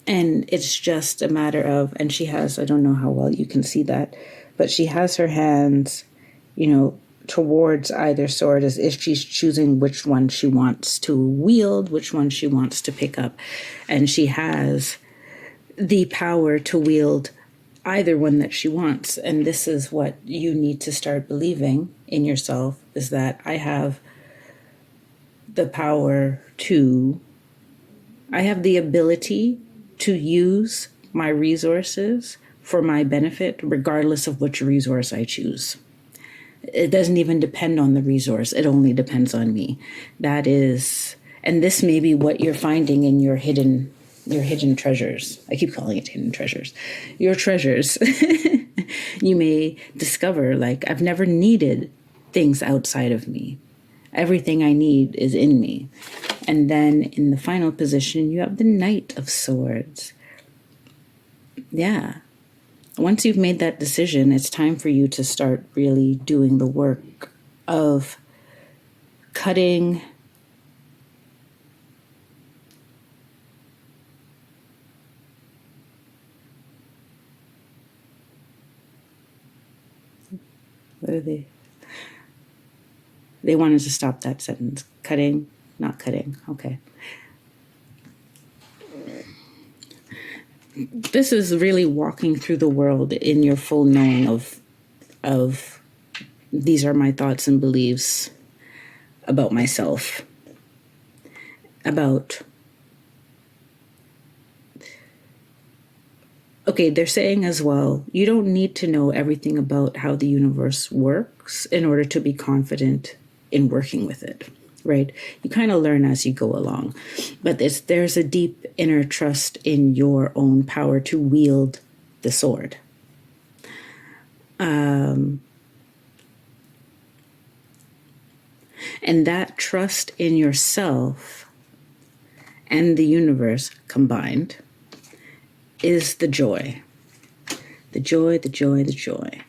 And it's just a matter of, and she has, I don't know how well you can see that, but she has her hands, towards either sword as if she's choosing which one she wants to wield, which one she wants to pick up. And she has the power to wield either one that she wants. And this is what you need to start believing in yourself, is that I have the power I have the ability to use my resources for my benefit, regardless of which resource I choose. It doesn't even depend on the resource. It only depends on me. That is, and this may be what you're finding in your hidden treasures. I keep calling it hidden treasures. Your treasures. You may discover, like, I've never needed things outside of me. Everything I need is in me. And then in the final position, you have the Knight of Swords. Yeah. Once you've made that decision, it's time for you to start really doing the work of cutting They wanted to stop that sentence. Cutting, not cutting. Okay. This is really walking through the world in your full knowing of these are my thoughts and beliefs about myself, about, okay, they're saying as well, you don't need to know everything about how the universe works in order to be confident in working with it, right? You kind of learn as you go along. But there's a deep inner trust in your own power to wield the sword. And that trust in yourself and the universe combined is the joy. The joy, the joy, the joy.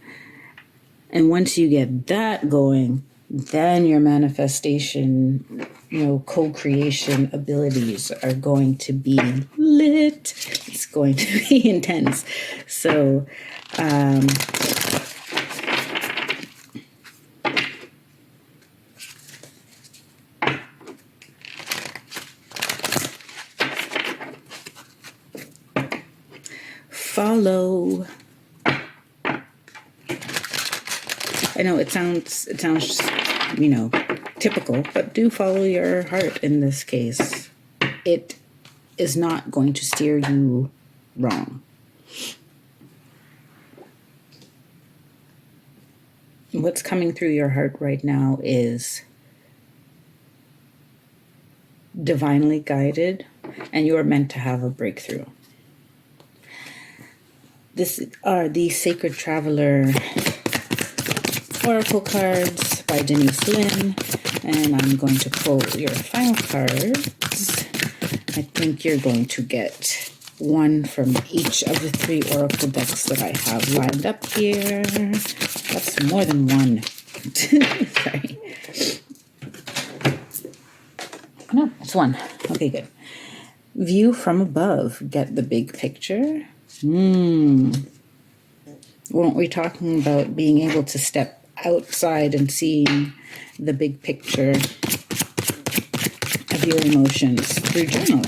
And once you get that going, then your manifestation, co-creation abilities are going to be lit. It's going to be intense. So, follow. I know it sounds, typical, but do follow your heart in this case. It is not going to steer you wrong. What's coming through your heart right now is divinely guided, and you are meant to have a breakthrough. This are the Sacred Traveler Oracle cards by Denise Lynn, and I'm going to pull your final cards. I think you're going to get one from each of the 3 Oracle decks that I have lined up here. That's more than one. Sorry. No, it's one. Okay, good. View from above. Get the big picture. Weren't we talking about being able to step outside and seeing the big picture of your emotions through journaling?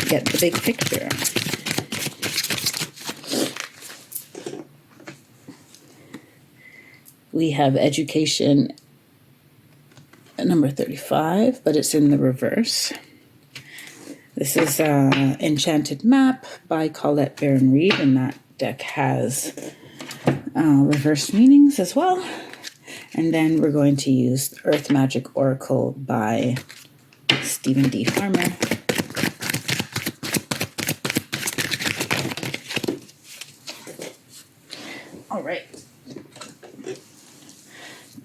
Get the big picture. We have education number 35, but it's in the reverse. This is Enchanted Map by Colette Baron-Reid, and that deck has reverse meanings as well. And then we're going to use Earth Magic Oracle by Stephen D. Farmer. All right.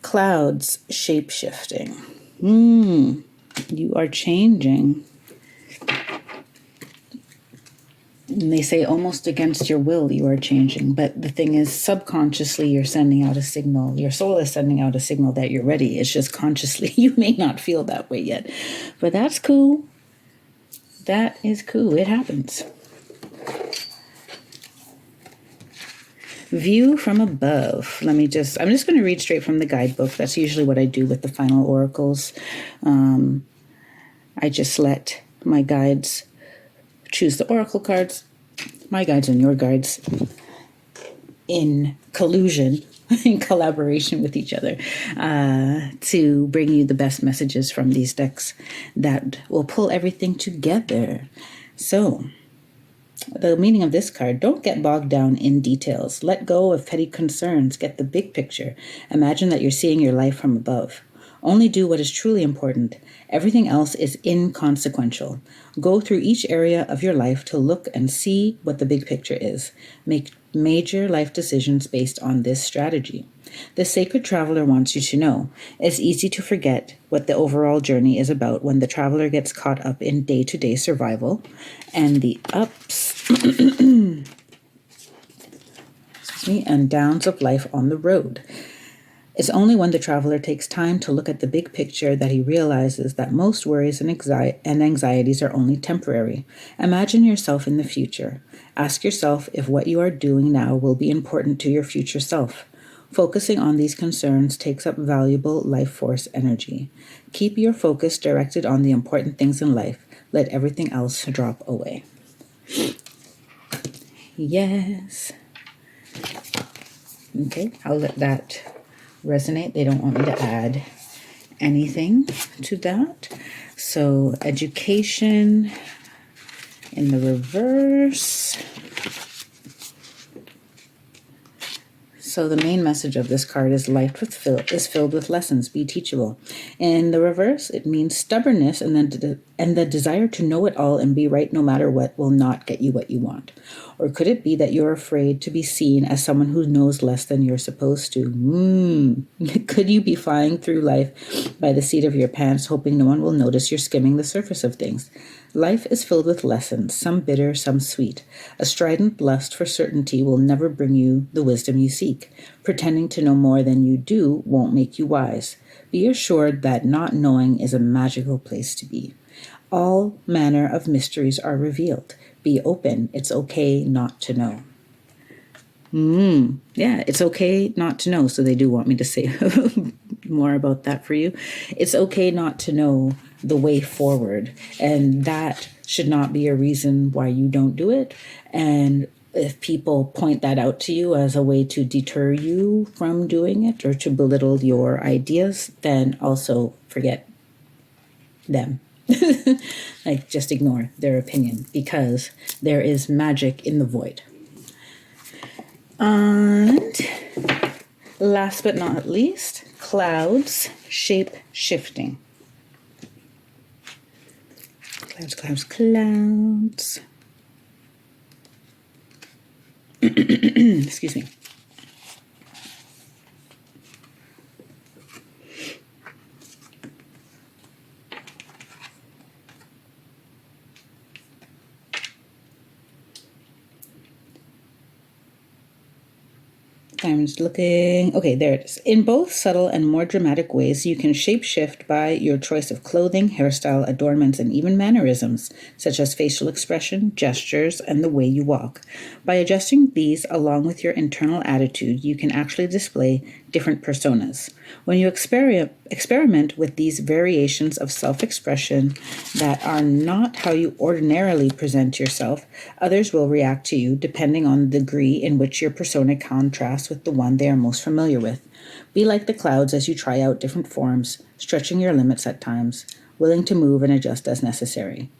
Clouds shape-shifting. You are changing. And they say almost against your will you are changing. But the thing is, subconsciously you're sending out a signal. Your soul is sending out a signal that you're ready. It's just consciously you may not feel that way yet. But that's cool. That is cool. It happens. View from above. I'm just going to read straight from the guidebook. That's usually what I do with the final oracles. I just let my guides choose the oracle cards, my guides and your guides, in collusion, in collaboration with each other, to bring you the best messages from these decks that will pull everything together. So, the meaning of this card: don't get bogged down in details. Let go of petty concerns. Get the big picture. Imagine that you're seeing your life from above. Only do what is truly important. Everything else is inconsequential. Go through each area of your life to look and see what the big picture is. Make major life decisions based on this strategy. The Sacred Traveler wants you to know it's easy to forget what the overall journey is about when the traveler gets caught up in day-to-day survival and the ups and downs of life on the road. It's only when the traveler takes time to look at the big picture that he realizes that most worries and anxieties are only temporary. Imagine yourself in the future. Ask yourself if what you are doing now will be important to your future self. Focusing on these concerns takes up valuable life force energy. Keep your focus directed on the important things in life. Let everything else drop away. Yes. Okay, I'll let that resonate. They don't want me to add anything to that. So education in the reverse. So the main message of this card is life is filled with lessons. Be teachable. In the reverse, it means stubbornness and the desire to know it all and be right no matter what will not get you what you want. Or could it be that you're afraid to be seen as someone who knows less than you're supposed to? Could you be flying through life by the seat of your pants, hoping no one will notice you're skimming the surface of things? Life is filled with lessons, some bitter, some sweet. A strident lust for certainty will never bring you the wisdom you seek. Pretending to know more than you do won't make you wise. Be assured that not knowing is a magical place to be. All manner of mysteries are revealed. Be open. It's okay not to know. Yeah, it's okay not to know. So they do want me to say more about that for you. It's okay not to know the way forward. And that should not be a reason why you don't do it. And if people point that out to you as a way to deter you from doing it or to belittle your ideas, then also forget them. Like, just ignore their opinion, because there is magic in the void. And last but not least, clouds, shape shifting. Clouds. Excuse me. I'm just looking. Okay, there it is. In both subtle and more dramatic ways, you can shapeshift by your choice of clothing, hairstyle, adornments, and even mannerisms, such as facial expression, gestures, and the way you walk. By adjusting these along with your internal attitude, you can actually display different personas. When you experiment with these variations of self-expression that are not how you ordinarily present yourself, others will react to you depending on the degree in which your persona contrasts with the one they are most familiar with. Be like the clouds as you try out different forms, stretching your limits at times, willing to move and adjust as necessary.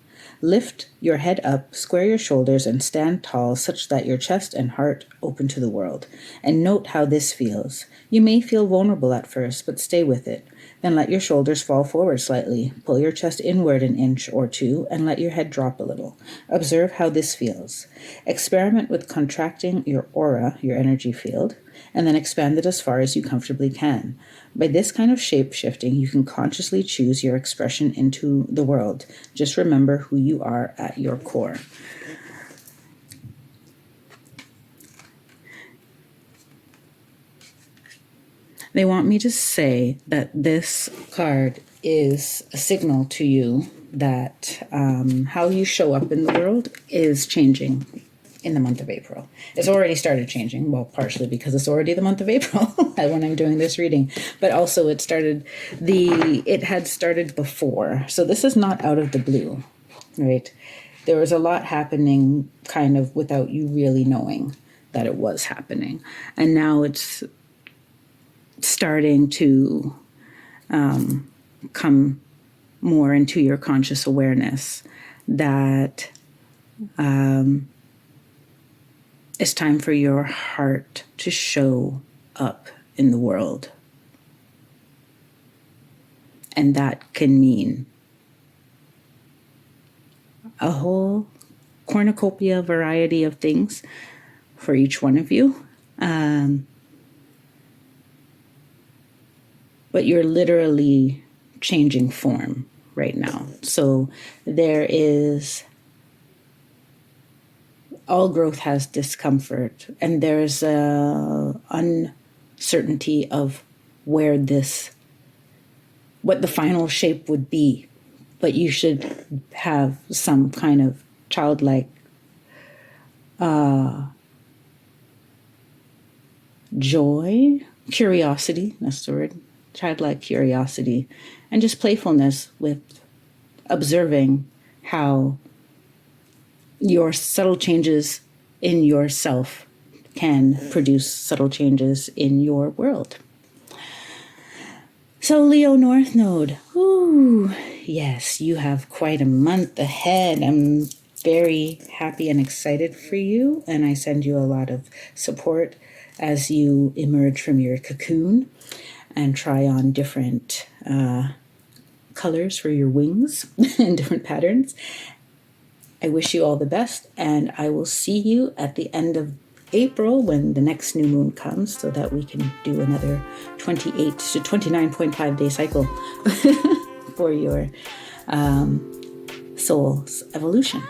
Lift your head up, square your shoulders, and stand tall such that your chest and heart open to the world. And note how this feels. You may feel vulnerable at first, but stay with it. Then let your shoulders fall forward slightly. Pull your chest inward an inch or two, and let your head drop a little. Observe how this feels. Experiment with contracting your aura, your energy field, and then expand it as far as you comfortably can. By this kind of shape-shifting, you can consciously choose your expression into the world. Just remember who you are at your core. They want me to say that this card is a signal to you that how you show up in the world is changing in the month of April. It's already started changing, well, partially because it's already the month of April when I'm doing this reading, but also it had started before. So this is not out of the blue, right? There was a lot happening kind of without you really knowing that it was happening. And now it's starting to come more into your conscious awareness that it's time for your heart to show up in the world. And that can mean a whole cornucopia variety of things for each one of you. But you're literally changing form right now. So there is, all growth has discomfort, and there's a uncertainty of what the final shape would be. But you should have some kind of childlike joy curiosity, that's the word, childlike curiosity, and just playfulness with observing how your subtle changes in yourself can produce subtle changes in your world. So Leo North Node, ooh, yes, you have quite a month ahead. I'm very happy and excited for you, and I send you a lot of support as you emerge from your cocoon and try on different colors for your wings and different patterns. I wish you all the best, and I will see you at the end of April when the next new moon comes so that we can do another 28 to 29.5 day cycle for your soul's evolution.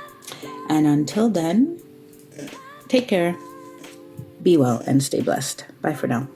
And until then, take care, be well, and stay blessed. Bye for now.